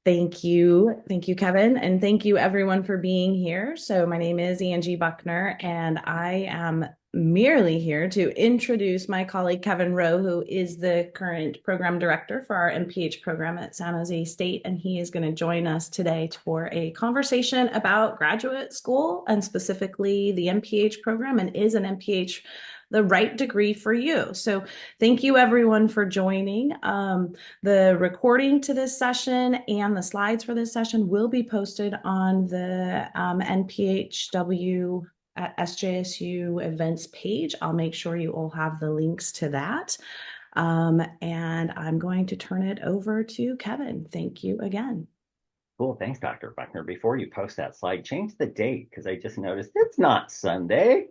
Thank you. Thank you, Kevin. And thank you, everyone, for being here. So, my name is Angie Buckner, and I am merely here to introduce my colleague, Kevin Rowe, who is the current program director for our MPH program at San Jose State. And he is going to join us today for a conversation about graduate school and specifically the MPH program, and is an MPH the right degree for you? So, thank you, everyone, for joining. The recording to this session and the slides for this session will be posted on the NPHW at SJSU events page. I'll make sure you all have the links to that. And I'm going to turn it over to Kevin. Thank you again. Cool. Thanks, Dr. Buckner. Before you post that slide, change the date because I just noticed it's not Sunday.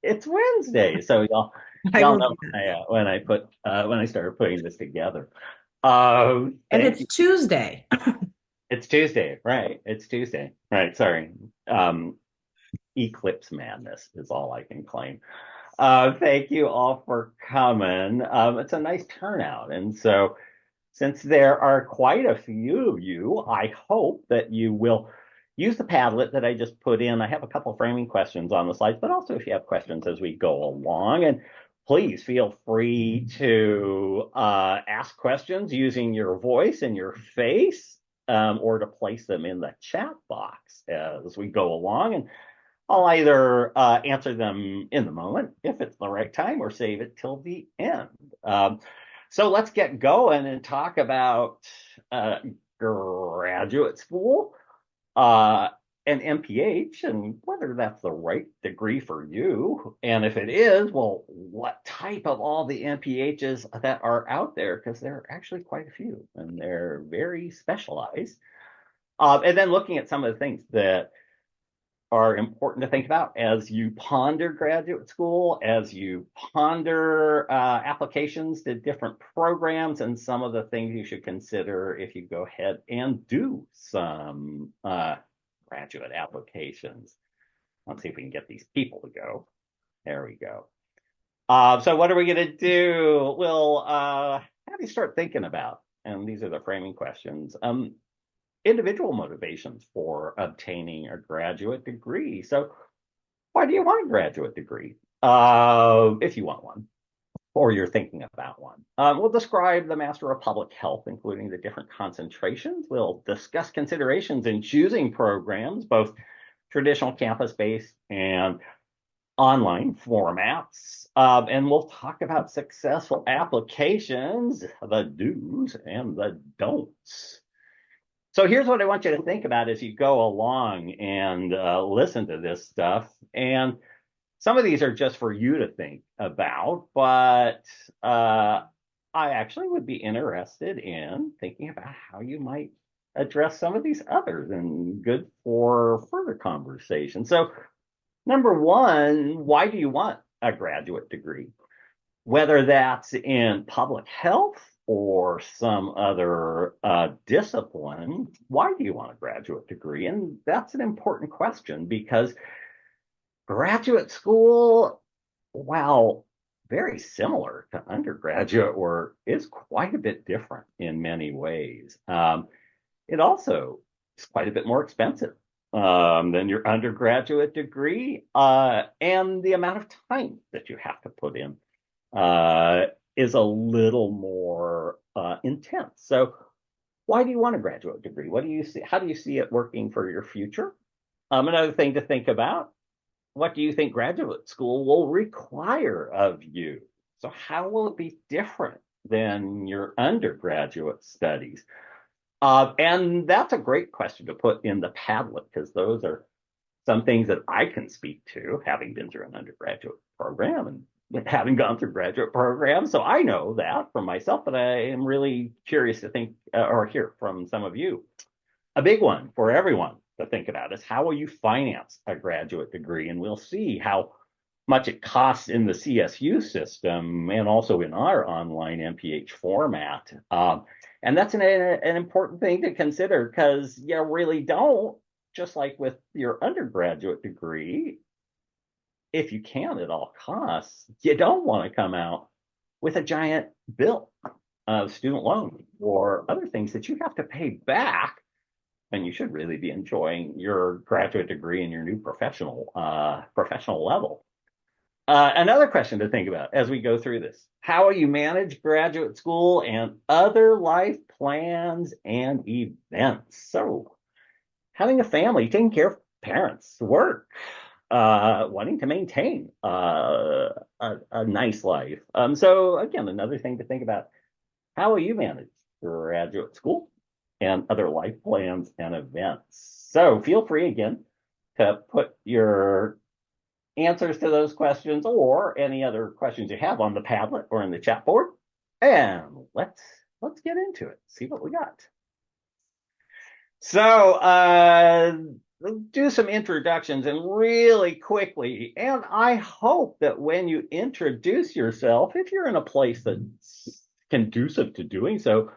It's Wednesday. So y'all I y'all will know do that. when I started putting this together. And Thank it's you. Tuesday. It's Tuesday, right? It's Tuesday. Right, sorry. Um, Eclipse madness is all I can claim. Thank you all for coming. It's a nice turnout. And so since there are quite a few of you, I hope that you will use the Padlet that I just put in. I have a couple of framing questions on the slides, but also if you have questions as we go along, and please feel free to ask questions using your voice and your face, or to place them in the chat box as we go along. And I'll either answer them in the moment if it's the right time or save it till the end. So let's get going and talk about uh, graduate school uh, and MPH and whether that's the right degree for you. And if it is, well, what type of all the MPHs that are out there? Because there are actually quite a few and they're very specialized. And then looking at some of the things that are important to think about as you ponder graduate school, as you ponder applications to different programs, and some of the things you should consider if you go ahead and do some graduate applications. Let's see if we can get these people to go. There we go. So what are we going to do? We'll have you start thinking about, and these are the framing questions. Individual motivations for obtaining a graduate degree. So, why do you want a graduate degree? If you want one, or you're thinking about one. We'll describe the Master of Public Health, including the different concentrations. We'll discuss considerations in choosing programs, both traditional campus-based and online formats. And we'll talk about successful applications, the do's and the don'ts. So here's what I want you to think about as you go along and listen to this stuff. And some of these are just for you to think about, but I actually would be interested in thinking about how you might address some of these others and good for further conversation. So, number one, why do you want a graduate degree? Whether that's in public health or some other discipline, why do you want a graduate degree? And that's an important question because graduate school, while very similar to undergraduate work, is quite a bit different in many ways. It also is quite a bit more expensive than your undergraduate degree, and the amount of time that you have to put in is a little more intense. So, why do you want a graduate degree? What do you see? How do you see it working for your future? Another thing to think about: what do you think graduate school will require of you? So, how will it be different than your undergraduate studies? And that's a great question to put in the Padlet because those are some things that I can speak to, having been through an undergraduate program and having gone through graduate programs. So I know that from myself, but I am really curious to think or hear from some of you. A big one for everyone to think about is how will you finance a graduate degree? And we'll see how much it costs in the CSU system and also in our online MPH format. And that's an important thing to consider because you really don't, just like with your undergraduate degree, if you can at all costs, you don't want to come out with a giant bill. student loan or other things that you have to pay back, and you should really be enjoying your graduate degree and your new professional level. Another question to think about as we go through this: how will you manage graduate school and other life plans and events? So, having a family, taking care of parents, work, wanting to maintain a nice life. So, again, another thing to think about: how will you manage graduate school and other life plans and events? So, feel free again to put your answers to those questions or any other questions you have on the Padlet or in the chat board. And let's get into it. See what we got. So do some introductions and really quickly. And I hope that when you introduce yourself, if you're in a place that's conducive to doing so,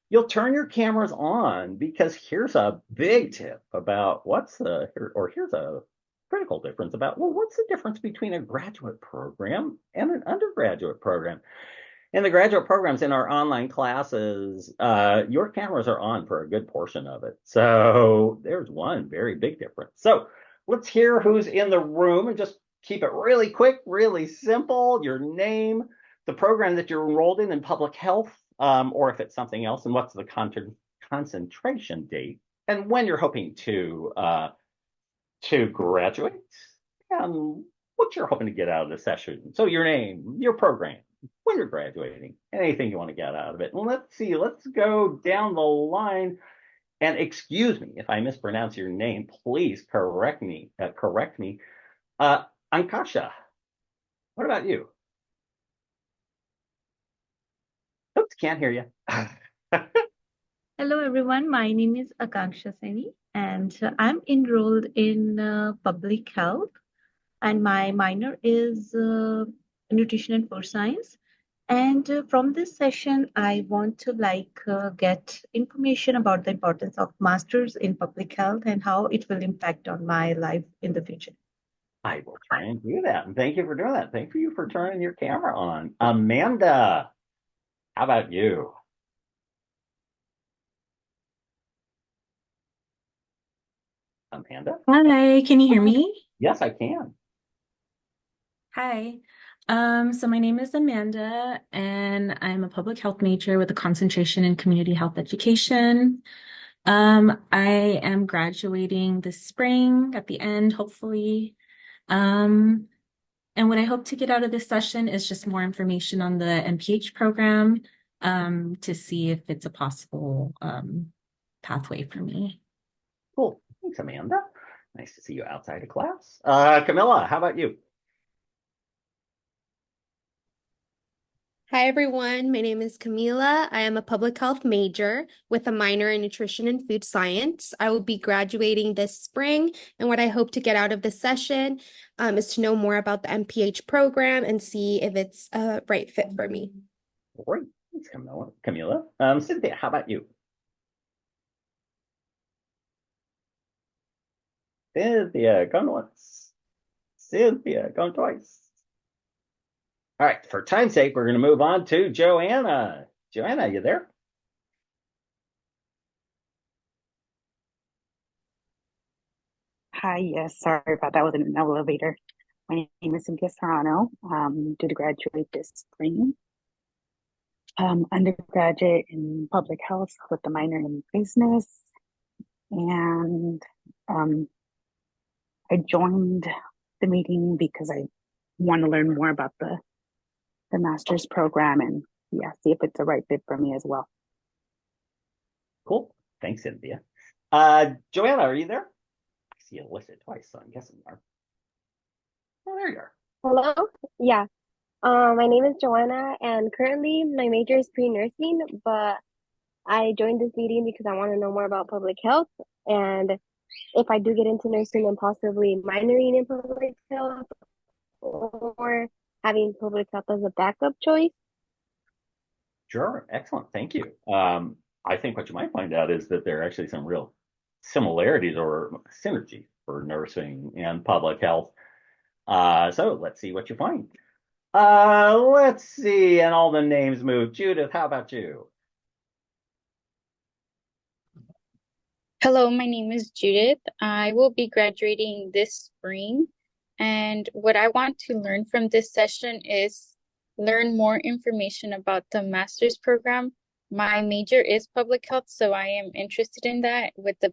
you'll turn your cameras on, because here's a big tip about here's a critical difference about, well, what's the difference between a graduate program and an undergraduate program? In the graduate programs, in our online classes, your cameras are on for a good portion of it. So there's one very big difference. So let's hear who's in the room and just keep it really quick, really simple. Your name, the program that you're enrolled in public health, or if it's something else, and what's the concentration date, and when you're hoping to graduate, and what you're hoping to get out of the session. So your name, your program, when you're graduating, anything you want to get out of it. And let's go down the line. And excuse me if I mispronounce your name, please correct me. Ankasha, what about you? Oops, can't hear you. Hello, everyone. My name is Akanksha Saini, and I'm enrolled in public health, and my minor is nutrition and food science. And from this session, I want to get information about the importance of masters in public health and how it will impact on my life in the future. I will try and do that. And thank you for doing that. Thank you for turning your camera on. Amanda, how about you? Amanda? Hi, can you hear me? Yes, I can. Hi. So my name is Amanda, and I'm a public health major with a concentration in community health education. I am graduating this spring at the end, hopefully. And what I hope to get out of this session is just more information on the MPH program, to see if it's a possible pathway for me. Cool. Thanks, Amanda. Nice to see you outside of class. Camilla, how about you? Hi, everyone. My name is Camila. I am a public health major with a minor in nutrition and food science. I will be graduating this spring, and what I hope to get out of this session is to know more about the MPH program and see if it's a right fit for me. Great. Thanks, Camilla. Cynthia, how about you? Cynthia, going once. Cynthia, going twice. All right, for time's sake, we're going to move on to Joanna. Joanna, you there? Hi, yes, sorry about that. I was in an elevator. My name is Cynthia Serrano. Due to graduate this spring. Undergraduate in public health with a minor in business. And I joined the meeting because I want to learn more about the master's program and see if it's the right fit for me as well. Cool. Thanks, Cynthia. Joanna, are you there? I see you listed twice, so I'm guessing you are. Oh, there you are. Hello? Yeah. My name is Joanna, and currently my major is pre-nursing, but I joined this meeting because I want to know more about public health, and if I do get into nursing, and possibly minoring in public health or having public health as a backup choice. Sure. Excellent. Thank you. I think what you might find out is that there are actually some real similarities or synergy for nursing and public health. So let's see what you find. Let's see, and all the names move. Judith, how about you? Hello, my name is Judith. I will be graduating this spring, and what I want to learn from this session is learn more information about the master's program. My major is public health, so I am interested in that with the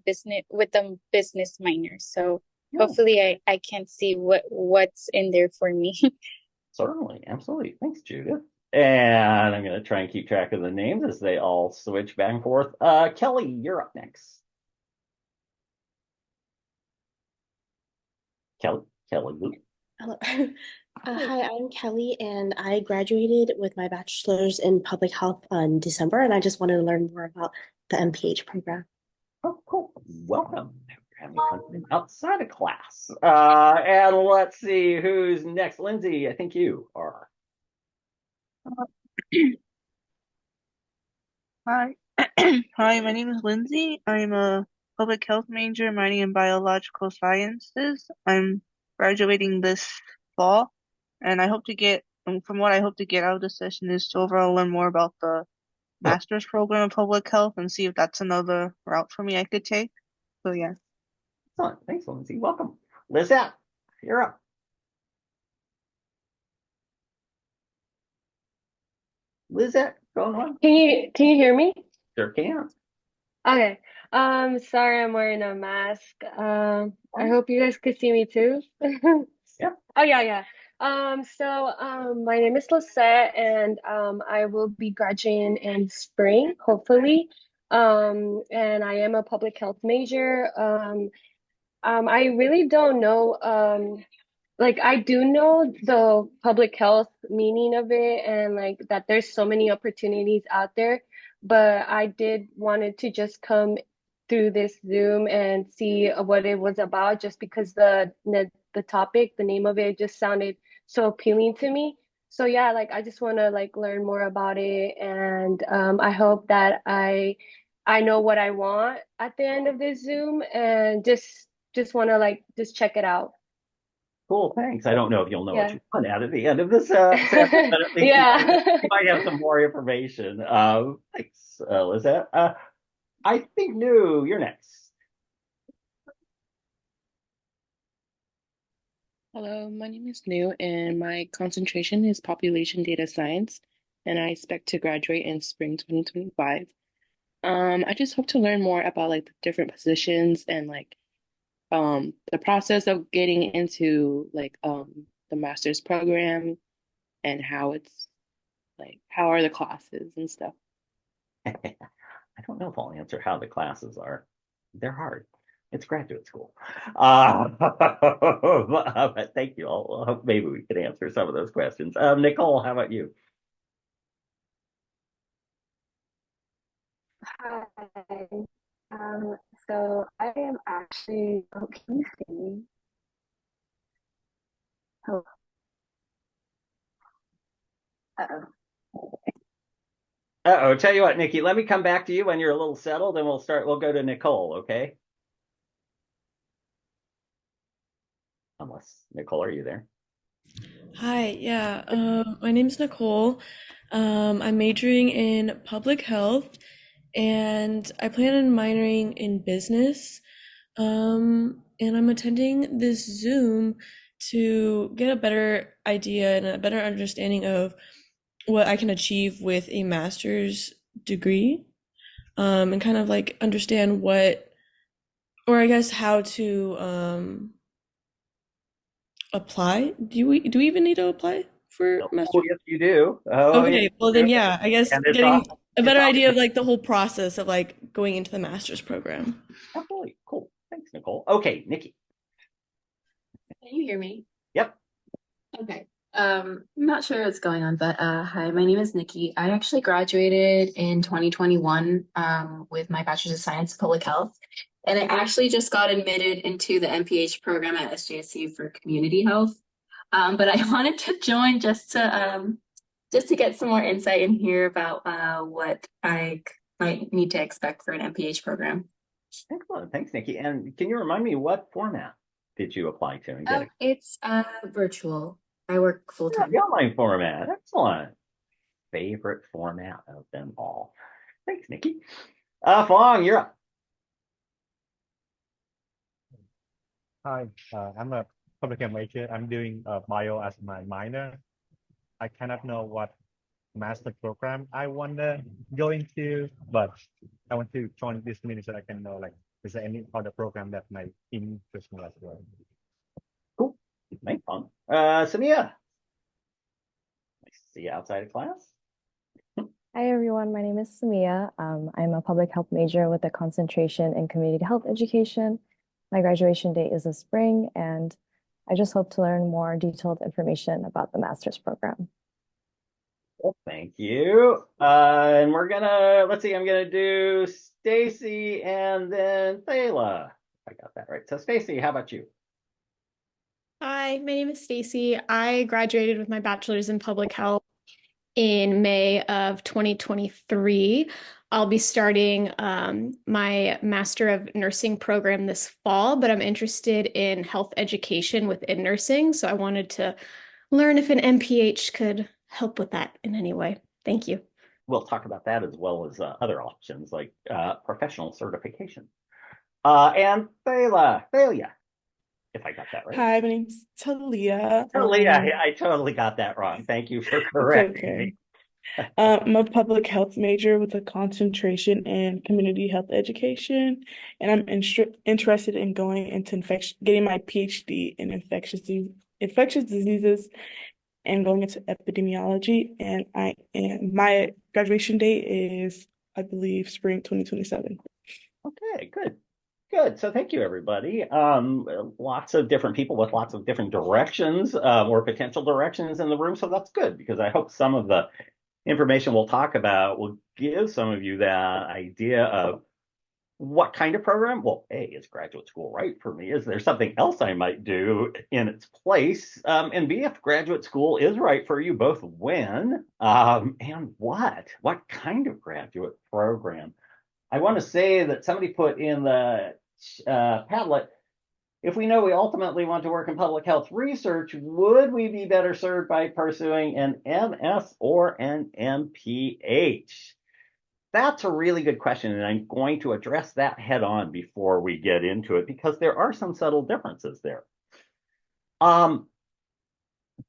business minor. So hopefully I can see what's in there for me. Certainly, absolutely. Thanks, Judith. And I'm going to try and keep track of the names as they all switch back and forth. Kelly, you're up next. Kelly. Hello. Hi, I'm Kelly, and I graduated with my bachelor's in public health in December, and I just wanted to learn more about the MPH program. Oh, cool. Welcome. We're having fun outside of class. And let's see who's next. Lindsay, I think you are. Hi. Hi, my name is Lindsay. I'm a public health major minoring in biological sciences. I'm graduating this fall, and I hope to get, from what I hope to get out of this session is to overall learn more about the master's program in public health and see if that's another route for me I could take. So yeah. Excellent. Thanks, Lindsay. Welcome. Lizette, you're up. Lizette, going on. Can you hear me? Sure can. Okay. Sorry I'm wearing a mask. I hope you guys could see me too. Yeah. Oh yeah. My name is Lisette, and I will be graduating in spring, hopefully. And I am a public health major. I really don't know. Like I do know the public health meaning of it, and like that there's so many opportunities out there, but I did wanted to just come through this Zoom and see what it was about, just because the topic, the name of it just sounded so appealing to me. So yeah, like I just want to like learn more about it, and I hope that I know what I want at the end of this Zoom, and just want to like just check it out. Cool, thanks. I don't know if you'll know what Yeah. you want at the end of this session, but at least Yeah. you might have some more information. Thanks, Lizette. I think New, you're next. Hello, my name is New, and my concentration is population data science, and I expect to graduate in spring 2025. I just hope to learn more about like the different positions and like the process of getting into like the master's program and how it's like how are the classes and stuff. I don't know if I'll answer how the classes are. They're hard. It's graduate school. But thank you. I'll hope maybe we can answer some of those questions. Nicole, how about you? Hi. So I am actually, oh, can you see me? Hello. Uh-oh. Uh-oh, tell you what, Nikki, let me come back to you when you're a little settled and we'll go to Nicole, okay? Unless, Nicole, are you there? Hi, yeah. My name's Nicole. I'm majoring in public health, and I plan on minoring in business. And I'm attending this Zoom to get a better idea and a better understanding of what I can achieve with a master's degree, and kind of like understand or I guess how to apply. Do we even need to apply for master's? Yes, you do. Oh, okay, yeah. well then, yeah, I guess And it's getting a better awesome. idea of like the whole process of like going into the master's program. Absolutely. Cool. Thanks, Nicole. Okay, Nikki. Can you hear me? Yep. Okay. I'm not sure what's going on, but hi, my name is Nikki. I actually graduated in 2021 with my Bachelor's of Science in Public Health, and I actually just got admitted into the NPH program at SJSU for community health. But I wanted to join just to get some more insight and hear about what I might need to expect for an NPH program. Excellent. Thanks, Nikki. And can you remind me what format did you apply to and get it? It's virtual. I work Yeah, full-time. the online format. Excellent. Favorite format of them all. Thanks, Nikki. Fong, you're up. Hi, I'm a public health major. I'm doing bio as my minor. I cannot know what master program I want to go into, but I want to join this meeting so I can know, like, is there any other program that might interest me as well? Cool. Make fun. Samia. Nice to see you outside of class. Hi everyone, my name is Samia. I'm a public health major with a concentration in community health education. My graduation date is this spring, and I just hope to learn more detailed information about the master's program. Well, thank you. And we're gonna, let's see, I'm gonna do Stacy and then Thela. I got that right. So Stacy, how about you? Hi, my name is Stacy. I graduated with my bachelor's in public health in May of 2023. I'll be starting my Master of Nursing program this fall, but I'm interested in health education within nursing. So I wanted to learn if an MPH could help with that in any way. Thank you. We'll talk about that as well as other options like professional certification. And Thela, if I got that right. Hi, my name's Talia. Talia, I totally got that wrong. Thank you for It's correcting okay. me. I'm a public health major with a concentration in community health education, and I'm interested in going into getting my PhD in infectious diseases and going into epidemiology. And my graduation date is, I believe, spring 2027. Okay, good. Good. So thank you, everybody. Lots of different people with lots of different directions or potential directions in the room. So that's good because I hope some of the information we'll talk about will give some of you that idea of what kind of program. Well, A, is graduate school right for me? Is there something else I might do in its place? And B, if graduate school is right for you, both when and what kind of graduate program? I want to say that somebody put in the Padlet, if we know we ultimately want to work in public health research, would we be better served by pursuing an MS or an MPH? That's a really good question, and I'm going to address that head on before we get into it because there are some subtle differences there. The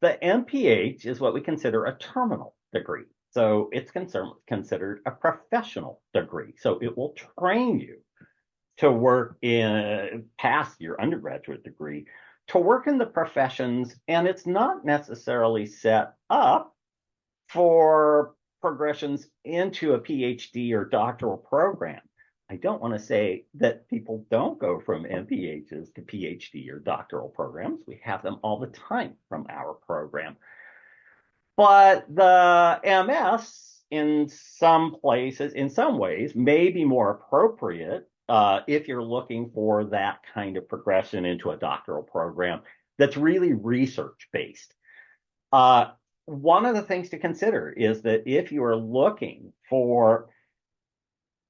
MPH is what we consider a terminal degree. So it's considered a professional degree. So it will train you to work in past your undergraduate degree to work in the professions, and it's not necessarily set up for progressions into a PhD or doctoral program. I don't want to say that people don't go from MPHs to PhD or doctoral programs. We have them all the time from our program. But the MS in some places, in some ways, may be more appropriate if you're looking for that kind of progression into a doctoral program that's really research-based. One of the things to consider is that if you are looking for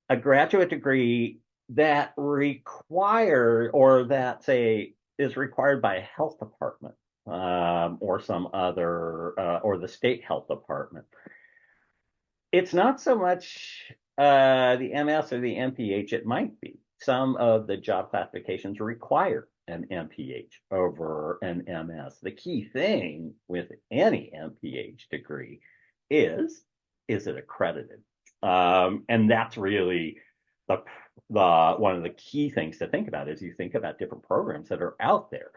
a graduate degree that require or that, say, is required by a health department or some other or the state health department, it's not so much the MS or the MPH. It might be some of the job classifications require an MPH over an MS. The key thing with any MPH degree is it accredited? And that's really the one of the key things to think about as you think about different programs that are out there.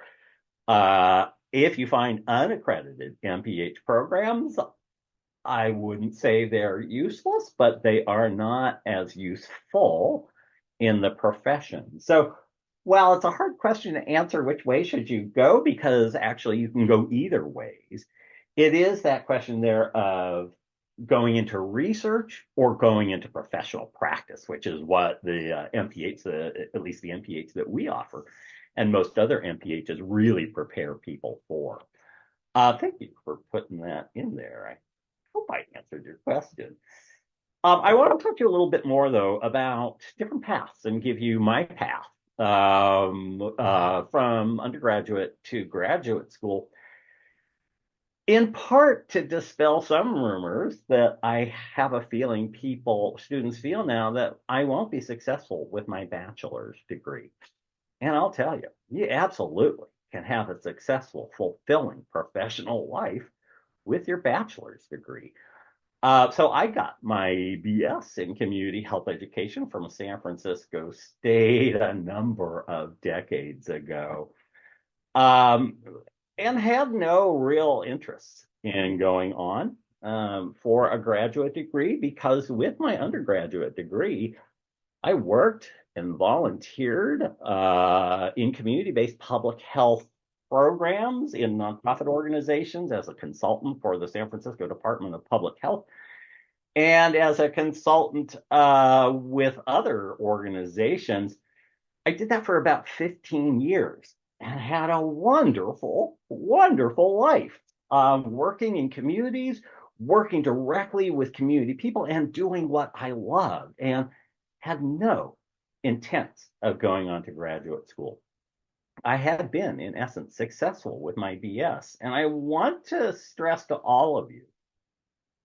If you find unaccredited MPH programs, I wouldn't say they're useless, but they are not as useful in the profession. So while it's a hard question to answer which way should you go, because actually you can go either ways, it is that question there of going into research or going into professional practice, which is what the MPHs, at least the MPHs that we offer, and most other MPHs really prepare people for. Thank you for putting that in there. I hope I answered your question. I want to talk to you a little bit more, though, about different paths and give you my path from undergraduate to graduate school. in part to dispel some rumors that I have a feeling students feel now that I won't be successful with my bachelor's degree. And I'll tell you, you absolutely can have a successful, fulfilling professional life with your bachelor's degree. So I got my BS in community health education from San Francisco State a number of decades ago, and had no real interest in going on for a graduate degree, because with my undergraduate degree, I worked and volunteered in community-based public health programs in nonprofit organizations as a consultant for the San Francisco Department of Public Health, and as a consultant with other organizations. I did that for about 15 years and had a wonderful, wonderful life, working in communities, working directly with community people, and doing what I love, and had no intent of going on to graduate school. I had been, in essence, successful with my BS. And I want to stress to all of you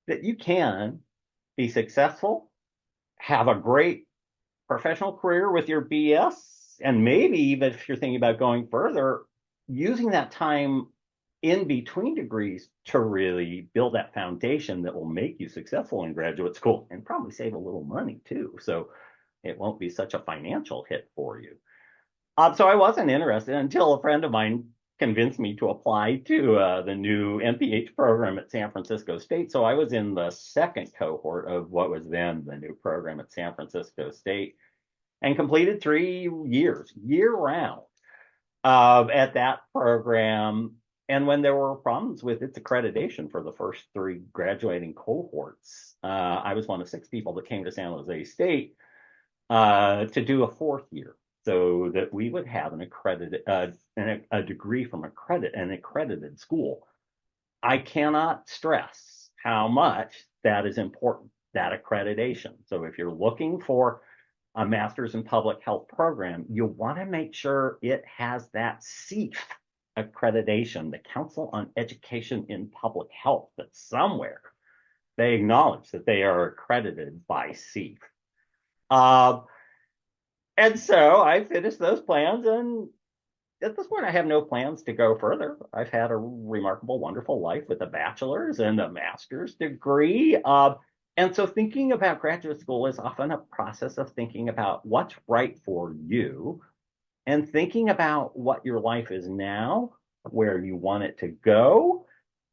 that you can be successful, have a great professional career with your BS, and maybe even if you're thinking about going further, using that time in between degrees to really build that foundation that will make you successful in graduate school, and probably save a little money too. So it won't be such a financial hit for you. So I wasn't interested until a friend of mine convinced me to apply to the new NPH program at San Francisco State. So I was in the second cohort of what was then the new program at San Francisco State, and completed 3 years, year round, at that program. And when there were problems with its accreditation for the first 3 graduating cohorts, I was one of 6 people that came to San Jose State to do a 4th year, so that we would have an accredited a degree from an accredited school. I cannot stress how much that is important, that accreditation. So if you're looking for a master's in public health program, you want to make sure it has that CEF accreditation, the Council on Education in Public Health, that somewhere they acknowledge that they are accredited by CEF. And so I finished those plans, and at this point, I have no plans to go further. I've had a remarkable, wonderful life with a bachelor's and a master's degree. And so thinking about graduate school is often a process of thinking about what's right for you, and thinking about what your life is now, where you want it to go,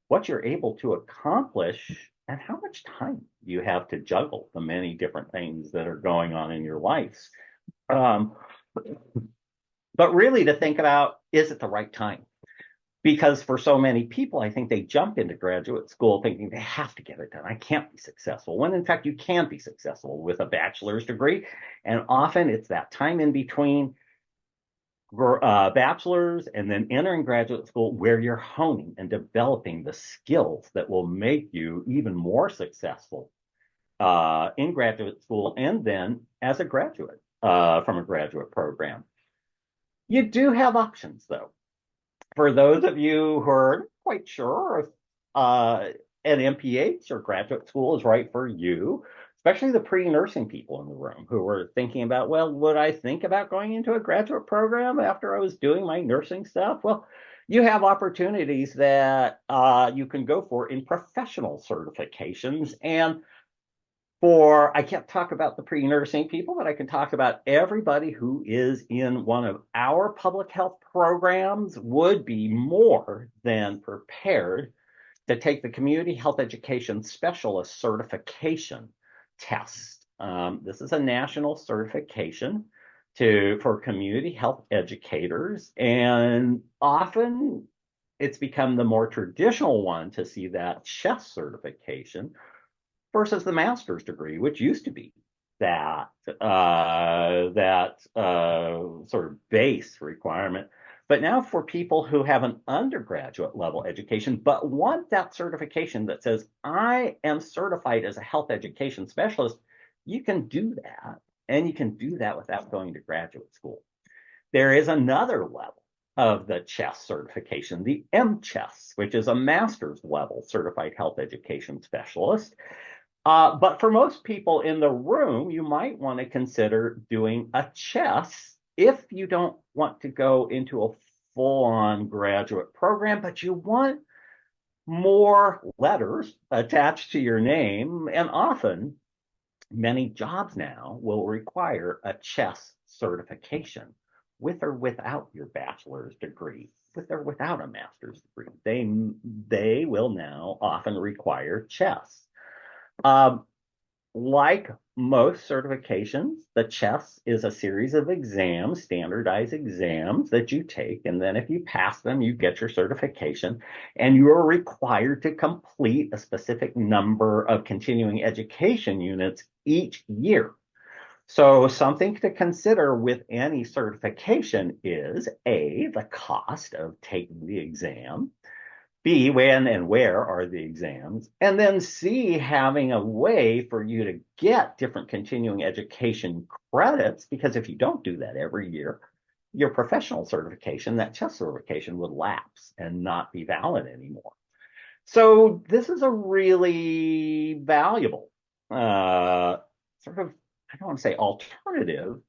what you're able to accomplish, and how much time you have to juggle the many different things that are going on in your lives. But really to think about, is it the right time? Because for so many people, I think they jump into graduate school thinking they have to get it done. I can't be successful, when in fact you can be successful with a bachelor's degree. And often it's that time in between bachelor's and then entering graduate school where you're honing and developing the skills that will make you even more successful in graduate school, and then as a graduate from a graduate program. You do have options, though. For those of you who are quite sure if an MPH or graduate school is right for you, especially the pre-nursing people in the room who were thinking about, well, would I think about going into a graduate program after I was doing my nursing stuff? Well, you have opportunities that you can go for in professional certifications. And I can't talk about the pre-nursing people, but I can talk about everybody who is in one of our public health programs would be more than prepared to take the Community Health Education Specialist Certification test. This is a national certification for community health educators, and often it's become the more traditional one to see that CHES certification versus the master's degree, which used to be that sort of base requirement. But now for people who have an undergraduate level education but want that certification that says, I am certified as a health education specialist, you can do that. And you can do that without going to graduate school. There is another level of the CHES certification, the MCHES, which is a master's level certified health education specialist. But for most people in the room, you might want to consider doing a CHES if you don't want to go into a full-on graduate program, but you want more letters attached to your name. And often, many jobs now will require a CHES certification with or without your bachelor's degree, with or without a master's degree. They will now often require CHES. Like most certifications, the CHES is a series of exams, standardized exams that you take, and then if you pass them, you get your certification, and you are required to complete a specific number of continuing education units each year. So something to consider with any certification is A, the cost of taking the exam, B, when and where are the exams, and then C, having a way for you to get different continuing education credits, because if you don't do that every year, your professional certification, that CHES certification, would lapse and not be valid anymore. So this is a really valuable sort of, I don't want to say alternative,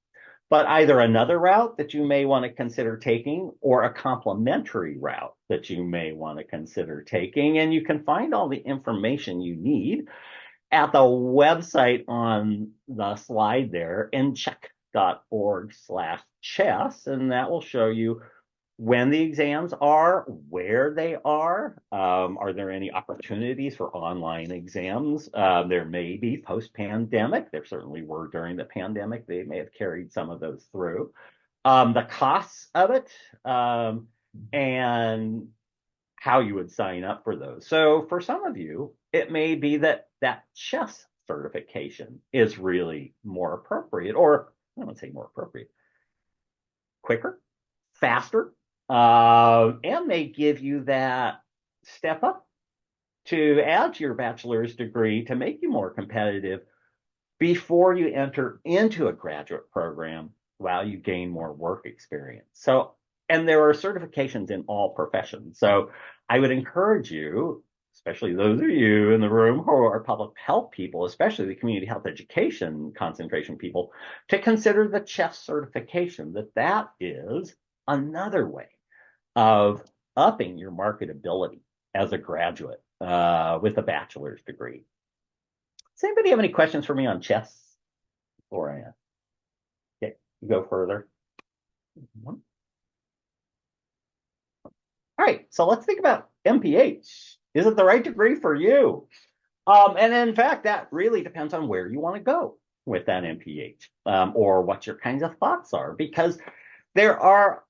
but either another route that you may want to consider taking or a complementary route that you may want to consider taking. And you can find all the information you need at the website on the slide there, ncheck.org/CHES, and that will show you when the exams are, where they are there any opportunities for online exams? There may be post-pandemic. There certainly were during the pandemic. They may have carried some of those through. The costs of it and how you would sign up for those. So for some of you, it may be that CHES certification is really more appropriate, or I don't say more appropriate, quicker, faster, and may give you that step up to add to your bachelor's degree to make you more competitive before you enter into a graduate program while you gain more work experience. So, and there are certifications in all professions. So I would encourage you, especially those of you in the room who are public health people, especially the community health education concentration people, to consider the CHES certification, that is another way of upping your marketability as a graduate with a bachelor's degree. Does anybody have any questions for me on CHES before I go further? All right, so let's think about MPH. Is it the right degree for you? And in fact, that really depends on where you want to go with that MPH or what your kinds of thoughts are, because there are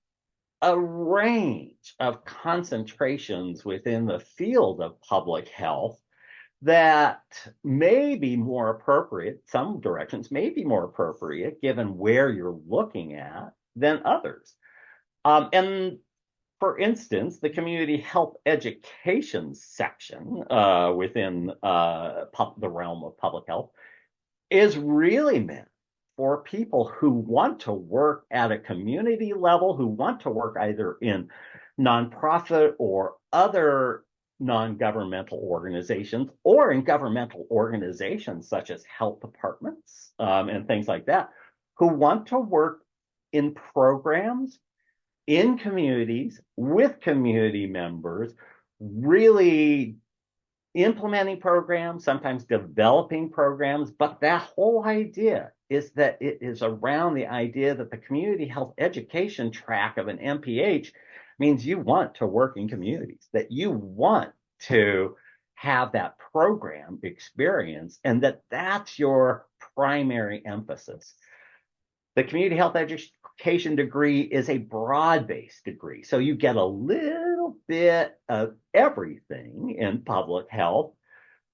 a range of concentrations within the field of public health that may be more appropriate, some directions may be more appropriate given where you're looking at than others. And for instance, the community health education section within the realm of public health is really meant for people who want to work at a community level, who want to work either in nonprofit or other non-governmental organizations, or in governmental organizations such as health departments and things like that, who want to work in programs, in communities, with community members, really implementing programs, sometimes developing programs, but that whole idea is that it is around the idea that the community health education track of an MPH means you want to work in communities, that you want to have that program experience, and that's your primary emphasis. The community health education degree is a broad-based degree, so you get a little bit of everything in public health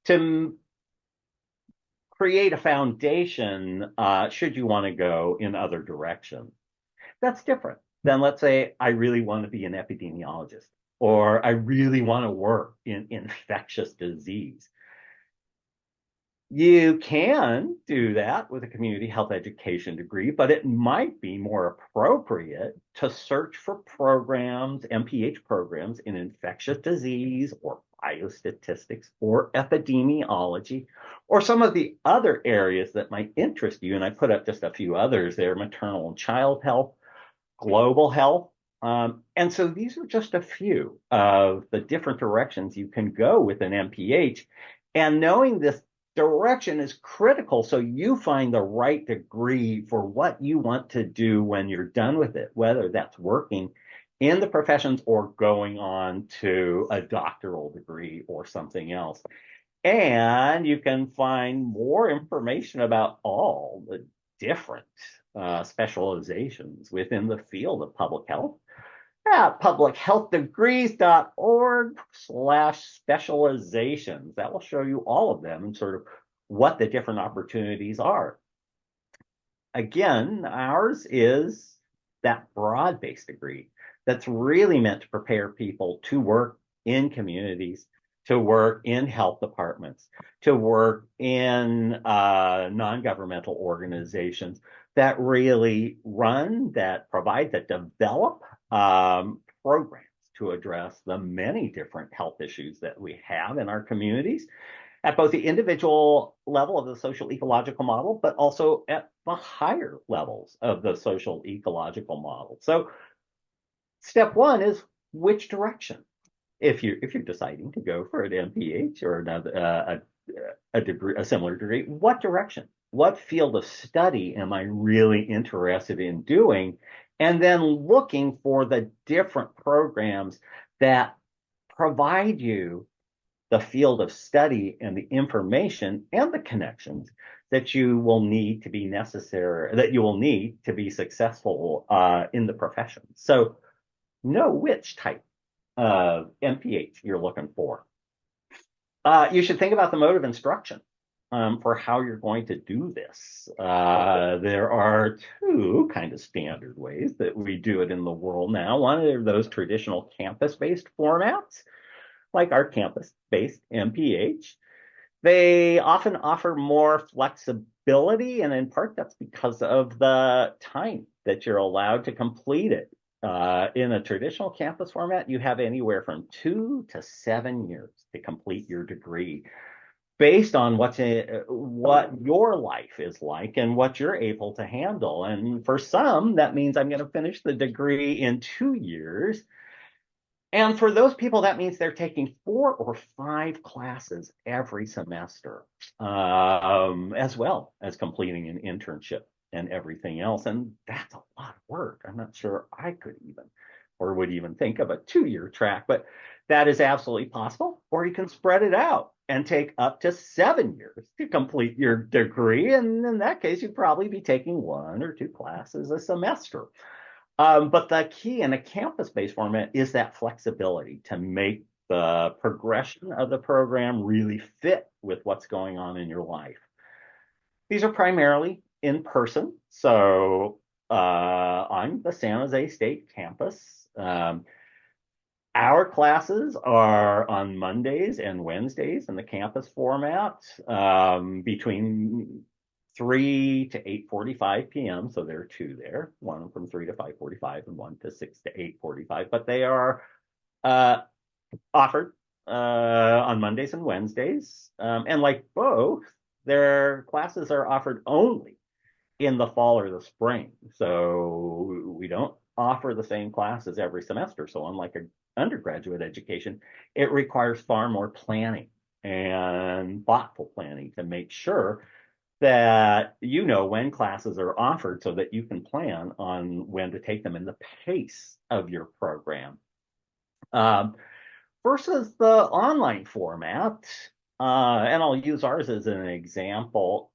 to create a foundation should you want to go in other directions. That's different than, let's say, I really want to be an epidemiologist, or I really want to work in infectious disease. You can do that with a community health education degree, but it might be more appropriate to search for programs, MPH programs in infectious disease or biostatistics or epidemiology or some of the other areas that might interest you. And I put up just a few others there: maternal and child health, global health. And so these are just a few of the different directions you can go with an MPH. And knowing this direction is critical so you find the right degree for what you want to do when you're done with it, whether that's working in the professions or going on to a doctoral degree or something else. And you can find more information about all the different specializations within the field of public health at publichealthdegree.org/specializations. That will show you all of them and sort of what the different opportunities are. Again, ours is that broad-based degree that's really meant to prepare people to work in communities, to work in health departments, to work in non-governmental organizations that really run, that provide, that develop programs to address the many different health issues that we have in our communities at both the individual level of the social ecological model, but also at the higher levels of the social ecological model. So step one is which direction? If you're deciding to go for an MPH or another a degree, a similar degree, what direction? What field of study am I really interested in doing? And then looking for the different programs that provide you the field of study and the information and the connections that you will need to be necessary, that you will need to be successful in the profession. So know which type of MPH you're looking for. You should think about the mode of instruction for how you're going to do this. There are two kind of standard ways that we do it in the world now. One are those traditional campus-based formats, like our campus-based MPH. They often offer more flexibility, and in part that's because of the time that you're allowed to complete it. In a traditional campus format, you have anywhere from 2 to 7 years to complete your degree based on what your life is like and what you're able to handle. And for some, that means I'm going to finish the degree in 2 years. And for those people, that means they're taking 4 or 5 classes every semester, as well as completing an internship and everything else. And that's a lot of work. I'm not sure I could even or would even think of a 2-year track, but that is absolutely possible. Or you can spread it out and take up to 7 years to complete your degree. And in that case, you'd probably be taking 1 or 2 classes a semester. But the key in a campus-based format is that flexibility to make the progression of the program really fit with what's going on in your life. These are primarily in person. So on the San Jose State campus, our classes are on Mondays and Wednesdays in the campus format between 3 to 8:45 p.m. So there are 2 there, one from 3 to 5:45 and one to 6 to 8:45. But they are offered on Mondays and Wednesdays. And like both, their classes are offered only in the fall or the spring. So we don't offer the same classes every semester. So unlike an undergraduate education, it requires far more planning and thoughtful planning to make sure that you know when classes are offered so that you can plan on when to take them in the pace of your program. Versus the online format, and I'll use ours as an example,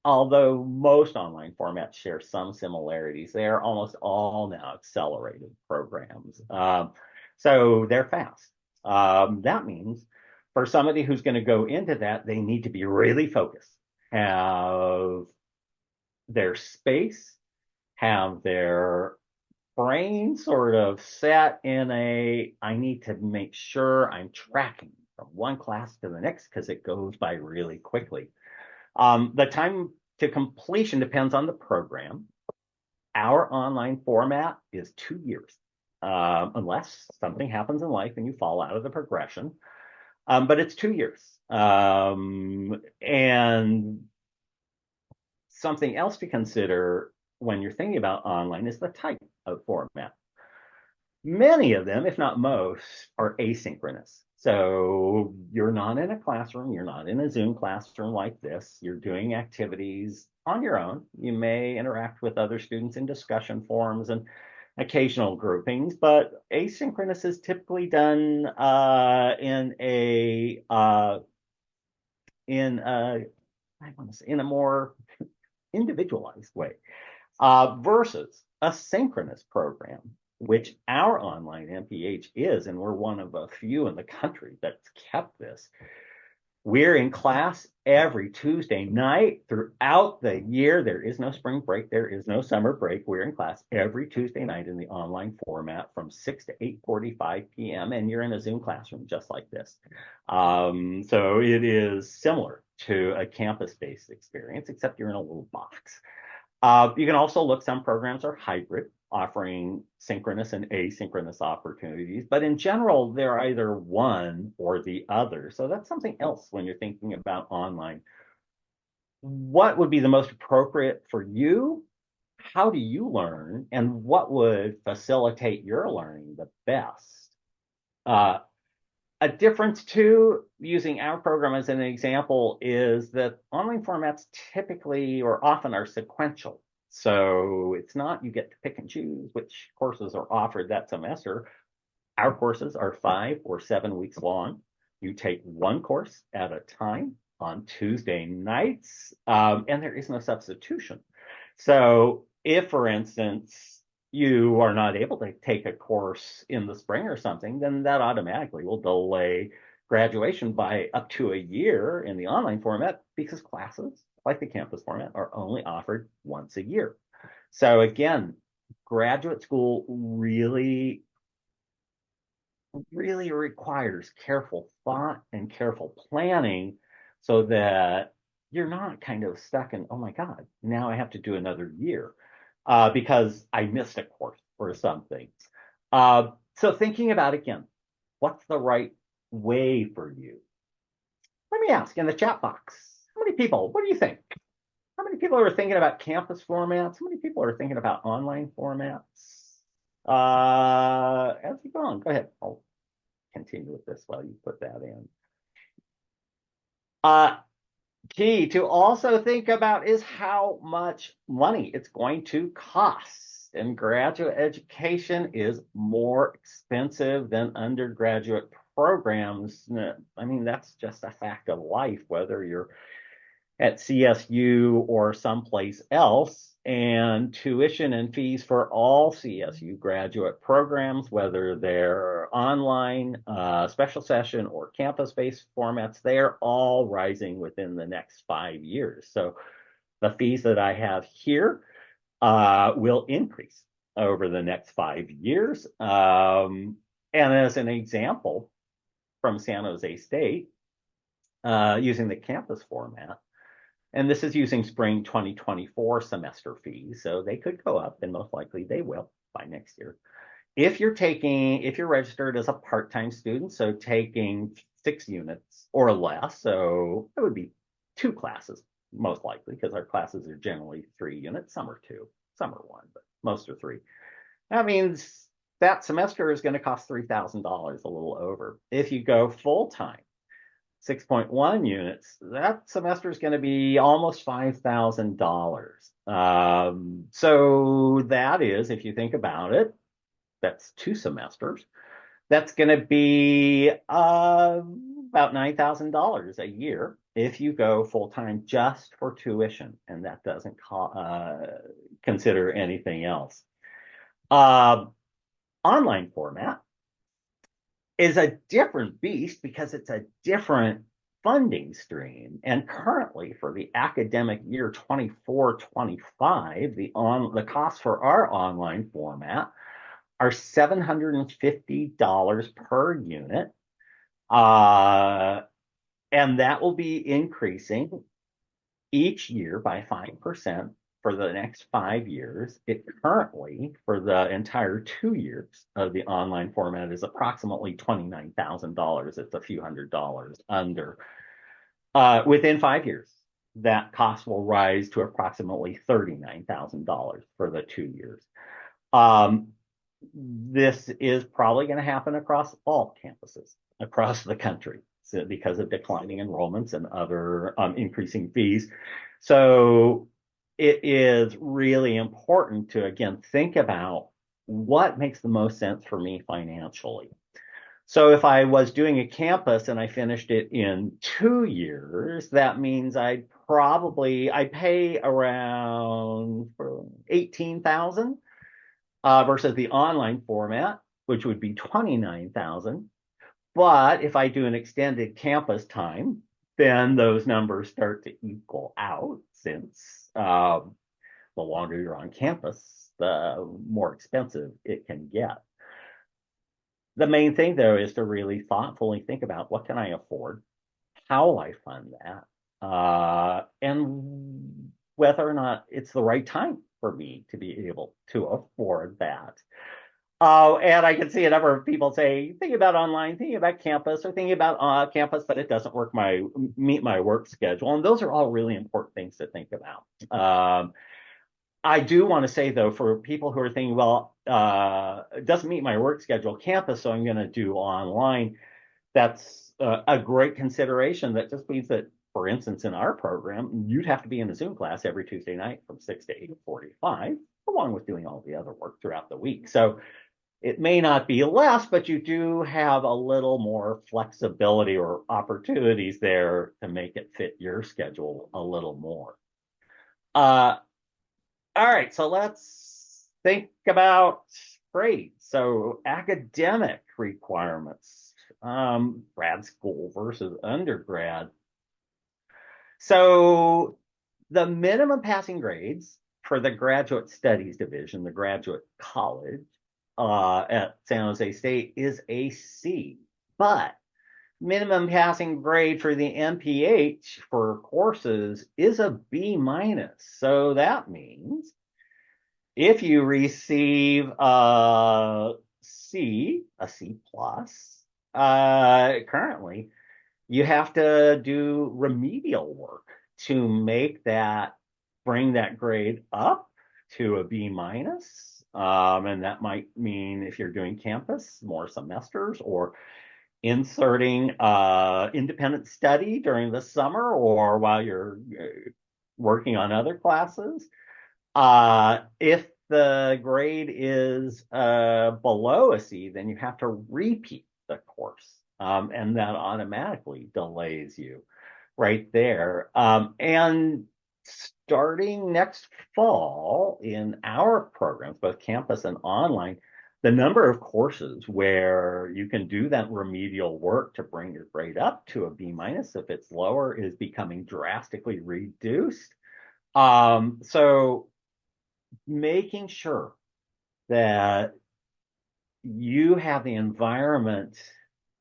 although most online formats share some similarities, they are almost all now accelerated programs. So they're fast. That means for somebody who's going to go into that, they need to be really focused, have their space, have their brain sort of set in I need to make sure I'm tracking from one class to the next because it goes by really quickly. The time to completion depends on the program. Our online format is 2 years, unless something happens in life and you fall out of the progression. But it's 2 years. And something else to consider when you're thinking about online is the type of format. Many of them, if not most, are asynchronous. So you're not in a classroom, you're not in a Zoom classroom like this. You're doing activities on your own. You may interact with other students in discussion forums and occasional groupings, but asynchronous is typically done in a more individualized way, versus a synchronous program, which our online MPH is, and we're one of a few in the country that's kept this. We're in class every Tuesday night throughout the year. There is no spring break. There is no summer break. We're in class every Tuesday night in the online format from 6 to 8:45 p.m. And you're in a Zoom classroom just like this. So it is similar to a campus-based experience, except you're in a little box. You can also look, some programs are hybrid, offering synchronous and asynchronous opportunities, but in general, they're either one or the other. So that's something else when you're thinking about online. What would be the most appropriate for you? How do you learn? And what would facilitate your learning the best? A difference too, using our program as an example, is that online formats typically or often are sequential. So it's not you get to pick and choose which courses are offered that semester. Our courses are 5 or 7 weeks long. You take one course at a time on Tuesday nights, and there is no substitution. So if, for instance, you are not able to take a course in the spring or something, then that automatically will delay graduation by up to a year in the online format, because classes, like the campus format, are only offered once a year. So again, graduate school really requires careful thought and careful planning so that you're not kind of stuck in, oh my God, now I have to do another year because I missed a course or something. So thinking about, again, what's the right way for you? Let me ask in the chat box, how many people, what do you think? How many people are thinking about campus formats? How many people are thinking about online formats? As we go on, go ahead. I'll continue with this while you put that in. Key to also think about is how much money it's going to cost. And graduate education is more expensive than undergraduate programs. I mean, that's just a fact of life, whether you're at CSU or someplace else. And tuition and fees for all CSU graduate programs, whether they're online, special session, or campus-based formats, they're all rising within the next 5 years. So the fees that I have here will increase over the next 5 years. And as an example, from San Jose State, using the campus format, and this is using spring 2024 semester fees, so they could go up, and most likely they will by next year. If you're registered as a part-time student, so taking 6 units or less, so it would be 2 classes, most likely, because our classes are generally 3 units, some are 2, some are 1, but most are 3. That means that semester is going to cost $3,000, a little over. If you go full-time, 6.1 units, that semester is going to be almost $5,000. So that is, if you think about it, that's 2 semesters. That's going to be about $9,000 a year if you go full-time just for tuition, and that doesn't consider anything else. Online format is a different beast because it's a different funding stream. And currently, for the academic year 24-25, the costs for our online format are $750 per unit. And that will be increasing each year by 5% for the next 5 years. It currently, for the entire 2 years of the online format, is approximately $29,000. It's a few $100s under. Within 5 years, that cost will rise to approximately $39,000 for the 2 years. This is probably going to happen across all campuses across the country, so because of declining enrollments and other increasing fees. So it is really important to, again, think about what makes the most sense for me financially. So if I was doing a campus and I finished it in 2 years, that means I'd pay around $18,000 versus the online format, which would be $29,000. But if I do an extended campus time, then those numbers start to equal out, since the longer you're on campus, the more expensive it can get. The main thing, though, is to really thoughtfully think about, what can I afford? How will I fund that? And whether or not it's the right time for me to be able to afford that. And I can see a number of people say, thinking about online, thinking about campus, or thinking about campus, but it doesn't meet my work schedule. And those are all really important things to think about. I do want to say, though, for people who are thinking, well, it doesn't meet my work schedule campus, so I'm going to do online, that's a great consideration. That just means that, for instance, in our program, you'd have to be in a Zoom class every Tuesday night from 6 to 8:45, along with doing all the other work throughout the week. So it may not be less, but you do have a little more flexibility or opportunities there to make it fit your schedule a little more. All right, so let's think about grades. So academic requirements, grad school versus undergrad. So the minimum passing grades for the Graduate Studies Division, the graduate college at San Jose State, is a C. But minimum passing grade for the MPH for courses is a B minus. So that means if you receive a C plus, currently, you have to do remedial work to bring that grade up to a B minus. And that might mean, if you're doing campus, more semesters, or inserting independent study during the summer or while you're working on other classes. If the grade is below a C, then you have to repeat the course, and that automatically delays you right there. And starting next fall in our programs, both campus and online, the number of courses where you can do that remedial work to bring your grade up to a B minus if it's lower is becoming drastically reduced. So making sure that you have the environment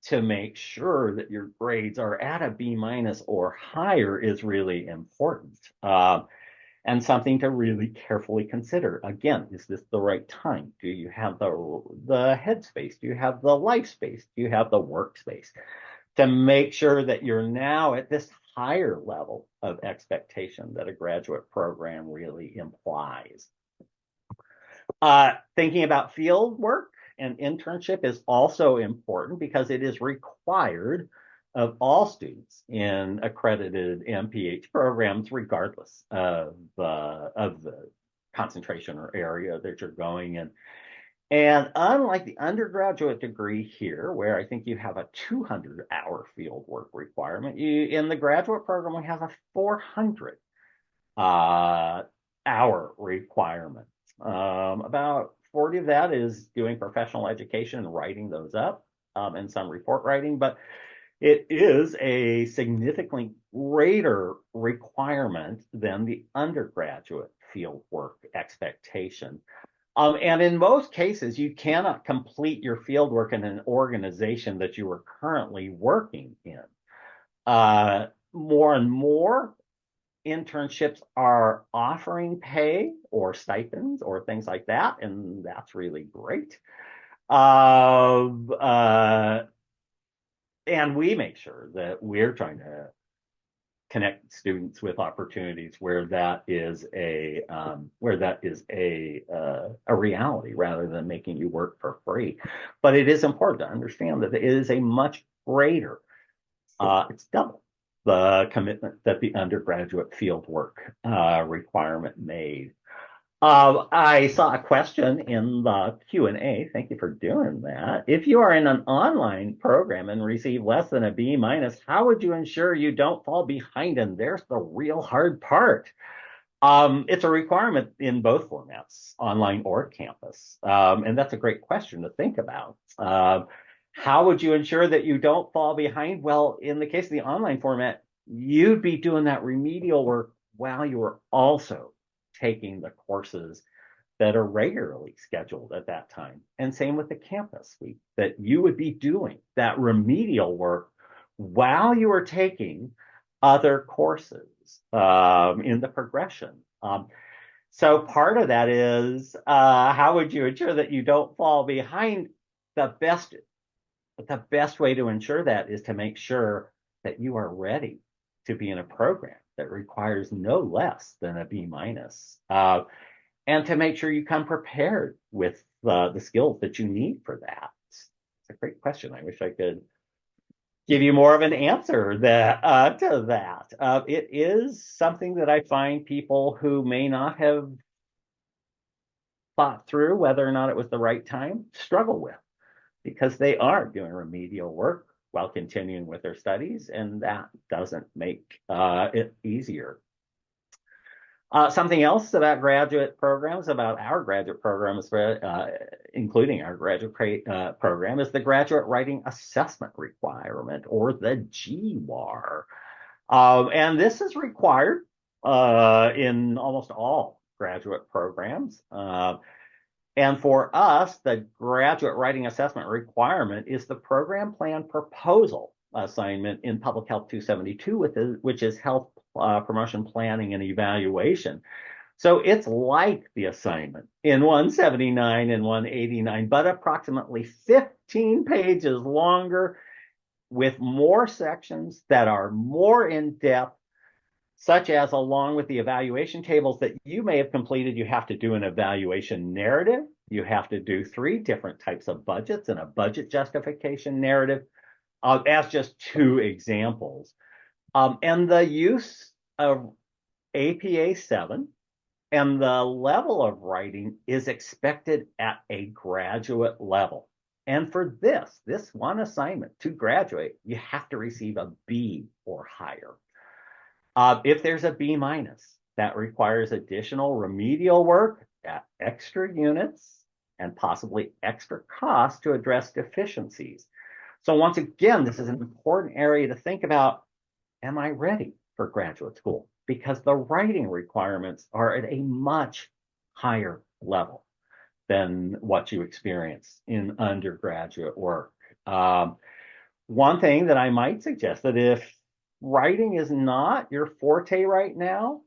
to make sure that your grades are at a B minus or higher is really important. And something to really carefully consider. Again, is this the right time? Do you have the headspace? Do you have the life space? Do you have the workspace? To make sure that you're now at this higher level of expectation that a graduate program really implies. Thinking about field work and internship is also important, because it is required of all students in accredited MPH programs, regardless of the concentration or area that you're going in. And unlike the undergraduate degree here, where I think you have a 200-hour field work requirement, in the graduate program, we have a 400-hour requirement. About 40 of that is doing professional education and writing those up, and some report writing, but it is a significantly greater requirement than the undergraduate field work expectation. And in most cases, you cannot complete your field work in an organization that you are currently working in. More and more internships are offering pay or stipends or things like that, and that's really great. And we make sure that we're trying to connect students with opportunities where that is a reality rather than making you work for free. But it is important to understand that it is a much greater, it's double the commitment that the undergraduate fieldwork requirement made. I saw a question in the Q&A. Thank you for doing that. If you are in an online program and receive less than a B minus, how would you ensure you don't fall behind? And there's the real hard part. It's a requirement in both formats, online or campus. And that's a great question to think about. How would you ensure that you don't fall behind? Well, in the case of the online format, you'd be doing that remedial work while you were also taking the courses that are regularly scheduled at that time. And same with the campus week, that you would be doing that remedial work while you are taking other courses in the progression. So part of that is how would you ensure that you don't fall behind? The best way to ensure that is to make sure that you are ready to be in a program that requires no less than a B minus, and to make sure you come prepared with the skills that you need for that. It's a great question. I wish I could give you more of an answer to that. It is something that I find people who may not have thought through whether or not it was the right time struggle with, because they are doing remedial work while continuing with their studies, and that doesn't make it easier. Something else about graduate programs, about our graduate programs, including our graduate program, is the graduate writing assessment requirement, or the GWAR. And this is required in almost all graduate programs. And for us, the graduate writing assessment requirement is the program plan proposal assignment in Public Health 272, which is health promotion planning and evaluation. So it's like the assignment in 179 and 189, but approximately 15 pages longer, with more sections that are more in depth, such as, along with the evaluation tables that you may have completed, you have to do an evaluation narrative. You have to do 3 different types of budgets and a budget justification narrative, as just 2 examples. And the use of APA 7 and the level of writing is expected at a graduate level. And for this one assignment to graduate, you have to receive a B or higher. If there's a B minus, that requires additional remedial work at extra units and possibly extra costs to address deficiencies. So once again, this is an important area to think about. Am I ready for graduate school? Because the writing requirements are at a much higher level than what you experience in undergraduate work. One thing that I might suggest, that if writing is not your forte right now,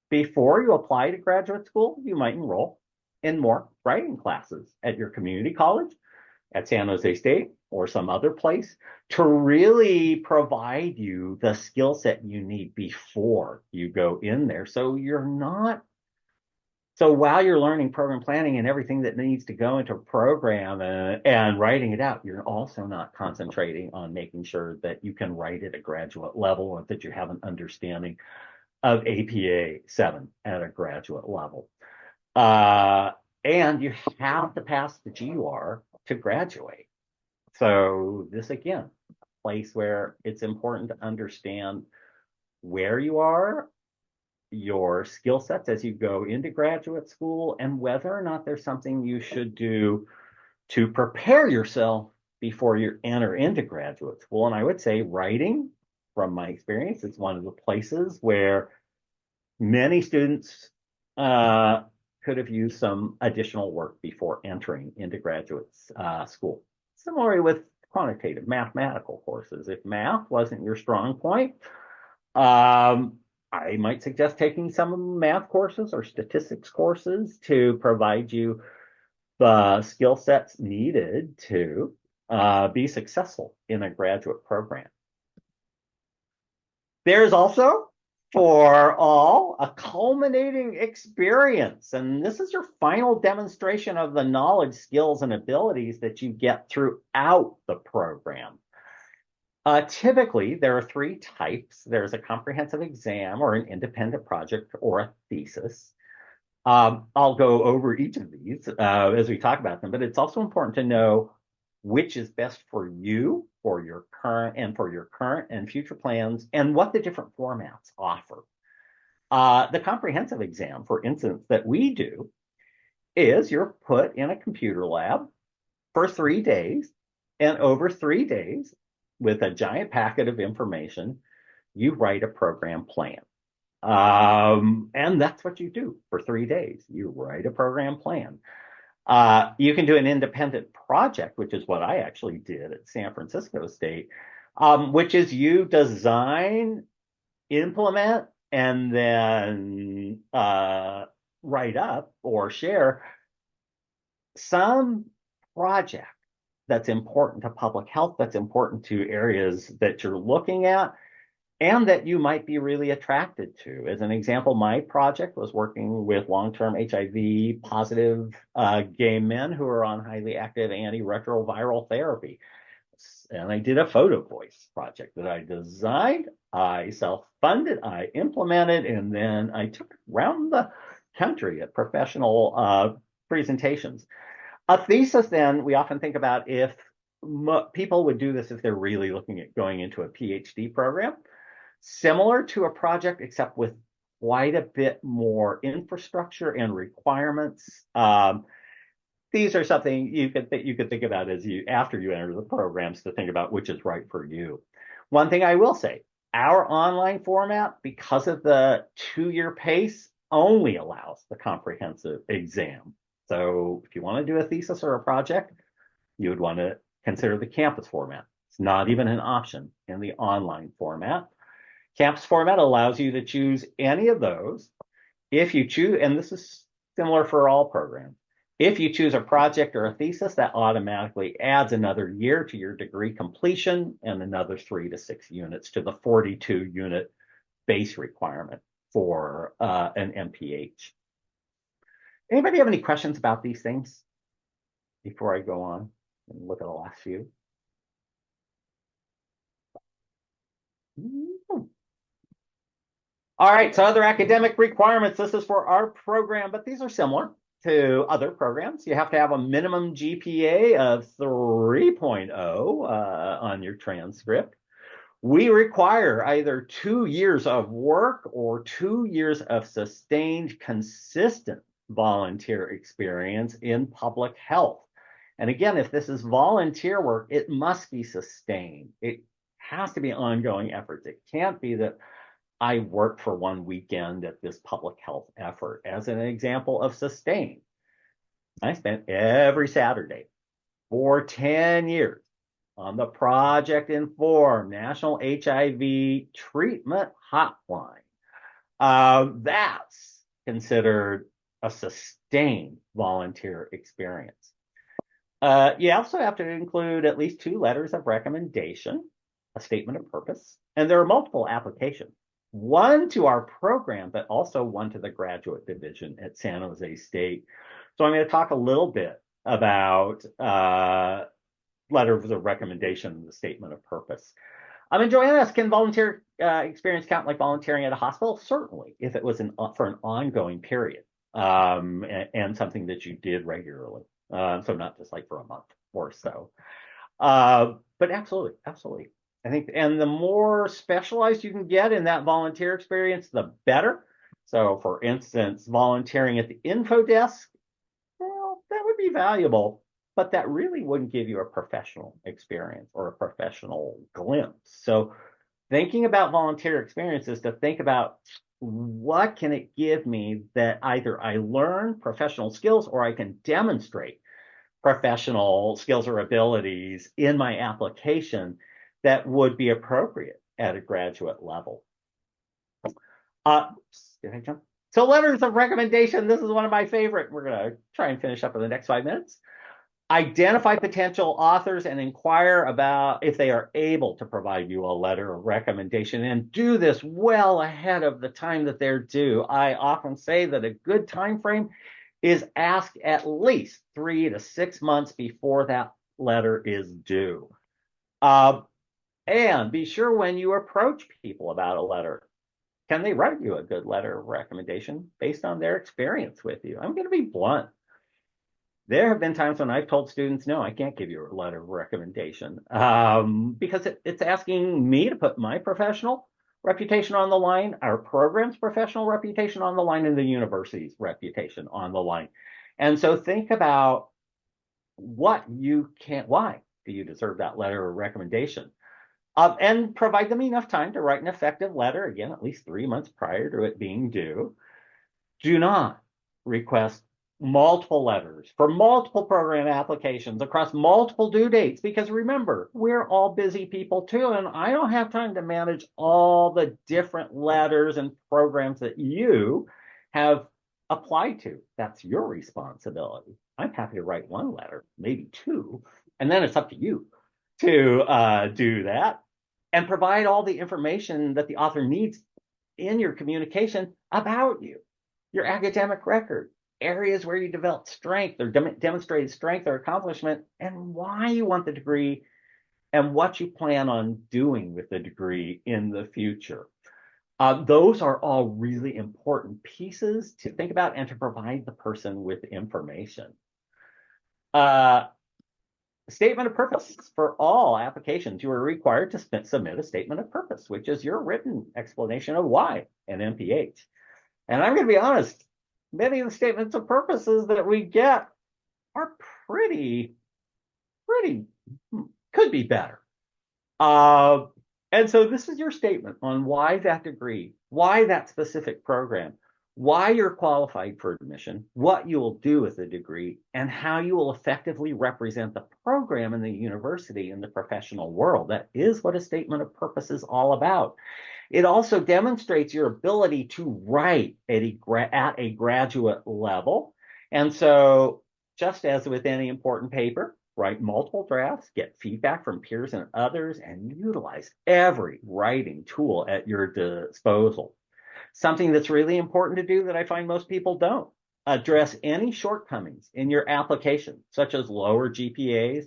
before you apply to graduate school, you might enroll in more writing classes at your community college, at San Jose State, or some other place, to really provide you the skill set you need before you go in there. So while you're learning program planning and everything that needs to go into a program and writing it out, you're also not concentrating on making sure that you can write at a graduate level, or that you have an understanding of APA 7 at a graduate level. And you have to pass the GUR to graduate. So this, again, a place where it's important to understand where you are, your skill sets as you go into graduate school, and whether or not there's something you should do to prepare yourself before you enter into graduate school. And I would say writing, from my experience, is one of the places where many students could have used some additional work before entering into graduate school. Similarly with quantitative mathematical courses. If math wasn't your strong point, I might suggest taking some math courses or statistics courses to provide you the skill sets needed to be successful in a graduate program. There's also, for all, a culminating experience. And this is your final demonstration of the knowledge, skills, and abilities that you get throughout the program. Typically, there are three types. There's a comprehensive exam or an independent project or a thesis. I'll go over each of these as we talk about them, but it's also important to know which is best for you, for your current and future plans, and what the different formats offer. The comprehensive exam, for instance, that we do is you're put in a computer lab for 3 days, and over 3 days, with a giant packet of information, you write a program plan. And that's what you do for 3 days. You write a program plan. You can do an independent project, which is what I actually did at San Francisco State, which is you design, implement, and then write up or share some project that's important to public health, that's important to areas that you're looking at, and that you might be really attracted to. As an example, my project was working with long-term HIV positive gay men who are on highly active antiretroviral therapy. And I did a photo voice project that I designed, I self-funded, I implemented, and then I took around the country at professional presentations. A thesis, then, we often think about if people would do this if they're really looking at going into a PhD program. Similar to a project, except with quite a bit more infrastructure and requirements. These are something you could think about as after you enter the programs to think about which is right for you. One thing I will say, our online format, because of the 2-year pace, only allows the comprehensive exam. So if you want to do a thesis or a project, you would want to consider the campus format. It's not even an option in the online format. Campus format allows you to choose any of those. If you choose, and this is similar for all programs, if you choose a project or a thesis, that automatically adds another year to your degree completion and another 3 to 6 units to the 42-unit base requirement for an MPH. Anybody have any questions about these things before I go on and look at the last few? All right, so other academic requirements. This is for our program, but these are similar to other programs. You have to have a minimum GPA of 3.0 on your transcript. We require either 2 years of work or 2 years of sustained, consistent volunteer experience in public health. And again, if this is volunteer work, it must be sustained. It has to be ongoing efforts. It can't be that I worked for 1 weekend at this public health effort. As an example of sustain, I spent every Saturday for 10 years on the Project Inform National HIV Treatment Hotline. That's considered a sustained volunteer experience. You also have to include at least 2 letters of recommendation, a statement of purpose, and there are multiple applications. One to our program, but also one to the graduate division at San Jose State. So I'm going to talk a little bit about letters of recommendation and the statement of purpose. Joanna asks, can volunteer experience count like volunteering at a hospital? Certainly, if it was for an ongoing period and something that you did regularly. So not just like for a month or so. But absolutely, absolutely. I think, and the more specialized you can get in that volunteer experience, the better. So for instance, volunteering at the info desk, well, that would be valuable, but that really wouldn't give you a professional experience or a professional glimpse. So thinking about volunteer experience is to think about what can it give me that either I learn professional skills or I can demonstrate professional skills or abilities in my application that would be appropriate at a graduate level. Did I jump? So letters of recommendation, this is one of my favorite. We're going to try and finish up in the next 5 minutes. Identify potential authors and inquire about if they are able to provide you a letter of recommendation, and do this well ahead of the time that they're due. I often say that a good time frame is ask at least 3 to 6 months before that letter is due. And be sure when you approach people about a letter, can they write you a good letter of recommendation based on their experience with you? I'm going to be blunt. There have been times when I've told students, no, I can't give you a letter of recommendation because it's asking me to put my professional reputation on the line, our program's professional reputation on the line, and the university's reputation on the line. And so think about why do you deserve that letter of recommendation? And provide them enough time to write an effective letter, again, at least 3 months prior to it being due. Do not request multiple letters for multiple program applications across multiple due dates, because remember, we're all busy people too, and I don't have time to manage all the different letters and programs that you have applied to. That's your responsibility. I'm happy to write one letter, maybe two, and then it's up to you to do that and provide all the information that the author needs in your communication about you, your academic record, areas where you developed strength or demonstrated strength or accomplishment, and why you want the degree and what you plan on doing with the degree in the future. Those are all really important pieces to think about and to provide the person with information. Statement of purpose. For all applications, you are required to submit a statement of purpose, which is your written explanation of why an MPH. And I'm going to be honest, many of the statements of purposes that we get are pretty, could be better. And so this is your statement on why that degree, why that specific program, why you're qualified for admission, what you will do with the degree, and how you will effectively represent the program in the university in the professional world. That is what a statement of purpose is all about. It also demonstrates your ability to write at a graduate level. And so just as with any important paper, write multiple drafts, get feedback from peers and others, and utilize every writing tool at your disposal. Something that's really important to do that I find most people don't: address any shortcomings in your application, such as lower GPAs,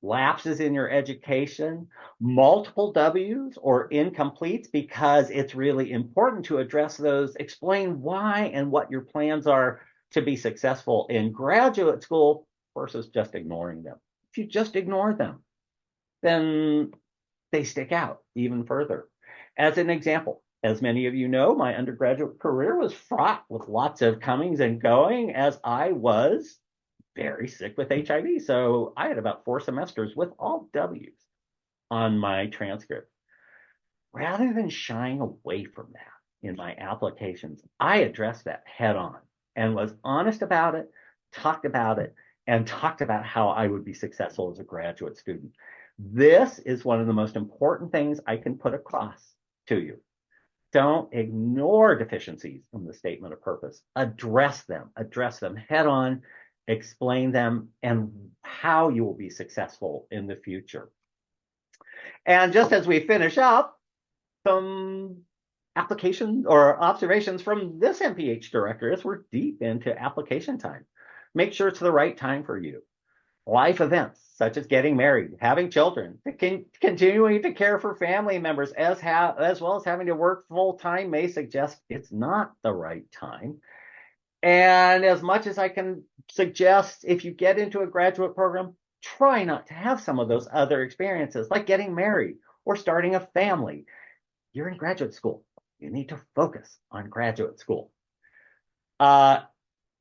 lapses in your education, multiple W's or incompletes, because it's really important to address those, explain why and what your plans are to be successful in graduate school versus just ignoring them. If you just ignore them, then they stick out even further. As an example, as many of you know, my undergraduate career was fraught with lots of comings and going, as I was very sick with HIV. So I had about 4 semesters with all W's on my transcript. Rather than shying away from that in my applications, I addressed that head on and was honest about it, talked about it, and talked about how I would be successful as a graduate student. This is one of the most important things I can put across to you. Don't ignore deficiencies in the statement of purpose. Address them head on, explain them, and how you will be successful in the future. And just as we finish up, some applications or observations from this MPH director as we're deep into application time. Make sure it's the right time for you. Life events such as getting married, having children, continuing to care for family members, as well as having to work full time, may suggest it's not the right time. And as much as I can suggest, if you get into a graduate program, try not to have some of those other experiences, like getting married or starting a family. You're in graduate school. You need to focus on graduate school.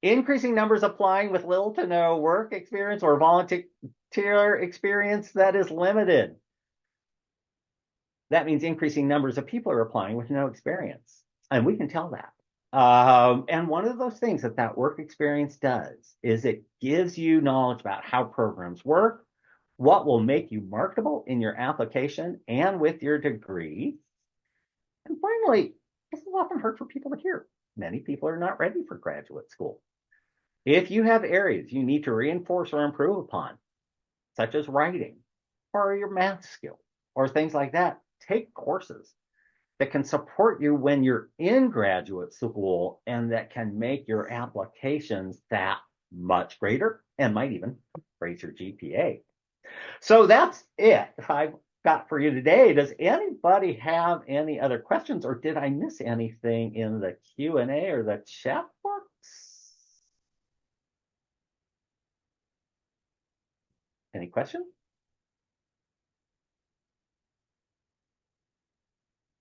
Increasing numbers applying with little to no work experience or volunteer experience, that is limited. That means increasing numbers of people are applying with no experience. And we can tell that. And one of those things that work experience does is it gives you knowledge about how programs work, what will make you marketable in your application and with your degree. And finally, This is often hard for people to hear. Many people are not ready for graduate school. If you have areas you need to reinforce or improve upon, such as writing or your math skill or things like that, take courses that can support you when you're in graduate school and that can make your applications that much greater and might even raise your GPA. So that's it I've got for you today. Does anybody have any other questions, or did I miss anything in the Q&A or the chat box? Any questions?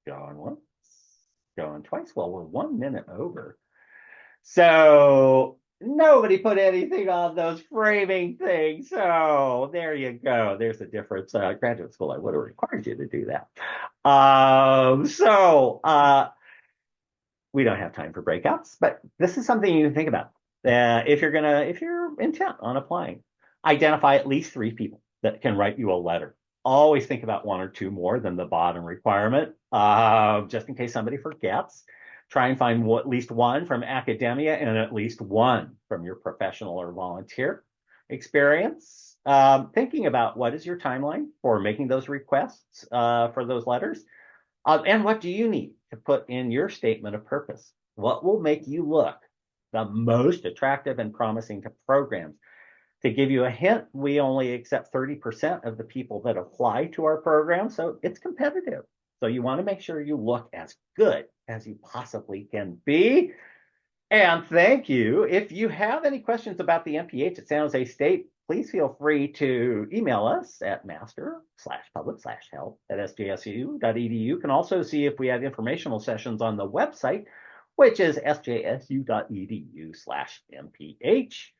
Going once, going twice. Well, we're 1 minute over. So nobody put anything on those framing things. So there you go. There's the difference. Graduate school, I would have required you to do that. We don't have time for breakouts, but this is something you can think about. If you're intent on applying, identify at least 3 people that can write you a letter. Always think about 1 or 2 more than the bottom requirement, just in case somebody forgets. Try and find at least 1 from academia and at least 1 from your professional or volunteer experience. Thinking about what is your timeline for making those requests for those letters, and what do you need to put in your statement of purpose? What will make you look the most attractive and promising to programs? To give you a hint, we only accept 30% of the people that apply to our program, so it's competitive. So you want to make sure you look as good as you possibly can be. And thank you. If you have any questions about the MPH at San Jose State, please feel free to email us at master/public/health@sjsu.edu. You can also see if we have informational sessions on the website, which is sjsu.edu/mph.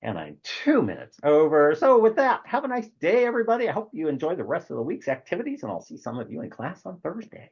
And I'm 2 minutes over. So with that, have a nice day, everybody. I hope you enjoy the rest of the week's activities, and I'll see some of you in class on Thursday.